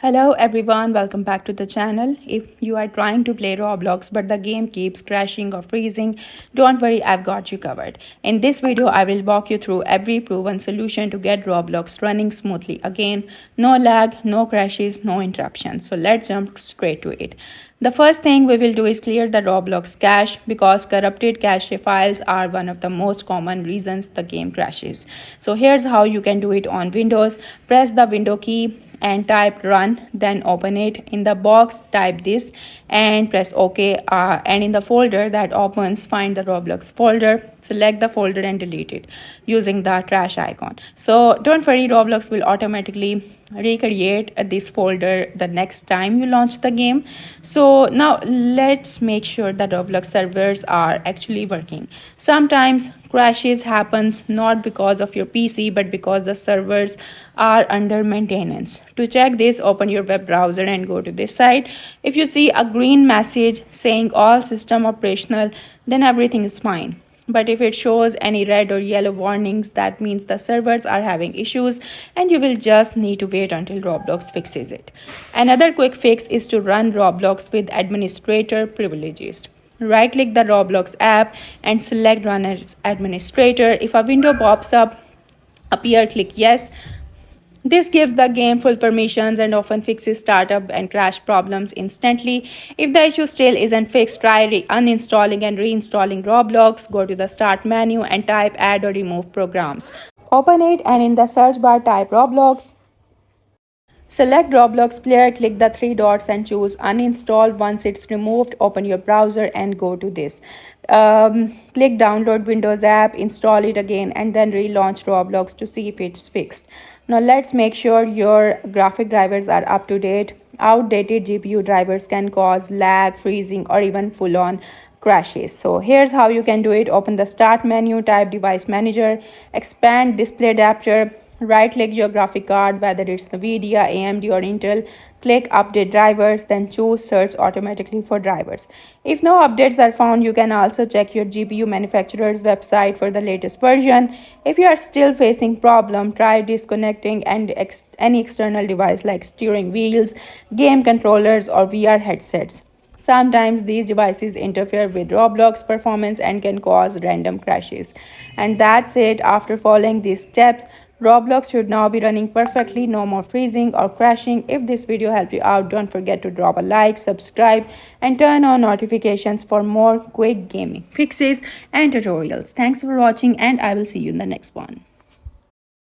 Hello everyone, welcome back to the channel. If you are trying to play Roblox but the game keeps crashing or freezing, don't worry, I've got you covered. In this video, I will walk you through every proven solution to get Roblox running smoothly. Again, no lag, no crashes, no interruptions. So let's jump straight to it. The first thing we will do is clear the Roblox cache because corrupted cache files are one of the most common reasons the game crashes. So here's how you can do it on Windows. Press the window key and type run, then open it. In the box type this and press OK, and in the folder that opens, find the Roblox folder, select the folder and delete it using the trash icon. So don't worry, Roblox will automatically recreate this folder the next time you launch the game. So now let's make sure that Roblox servers are actually working. Sometimes crashes happens not because of your PC but because the servers are under maintenance. To check this, open your web browser and go to this site. If you see a green message saying all system operational, then everything is fine. But if it shows any red or yellow warnings, that means the servers are having issues and you will just need to wait until Roblox fixes it. Another quick fix is to run Roblox with administrator privileges. Right click the Roblox app and select run as administrator. If a window pops up, click yes. This gives the game full permissions and often fixes startup and crash problems instantly. If the issue still isn't fixed, try uninstalling and reinstalling Roblox. Go to the start menu and type add or remove programs. Open it and in the search bar type Roblox. Select Roblox player, click the three dots and choose uninstall. Once it's removed, open your browser and go to this. Click download Windows app, install it again and then relaunch Roblox to see if it's fixed. Now let's make sure your graphic drivers are up to date. Outdated GPU drivers can cause lag, freezing or even full-on crashes. So here's how you can do it. Open the start menu, type device manager, expand display adapter, right click your graphic card, whether it's NVIDIA, AMD or Intel, click update drivers, then choose search automatically for drivers. If no updates are found, you can also check your GPU manufacturer's website for the latest version. If you are still facing problem, try disconnecting and any external device like steering wheels, game controllers or VR headsets. Sometimes these devices interfere with Roblox performance and can cause random crashes. And that's it. After following these steps, Roblox should now be running perfectly, no more freezing or crashing. If this video helped you out, don't forget to drop a like, subscribe and turn on notifications for more quick gaming fixes and tutorials. Thanks for watching and I will see you in the next one.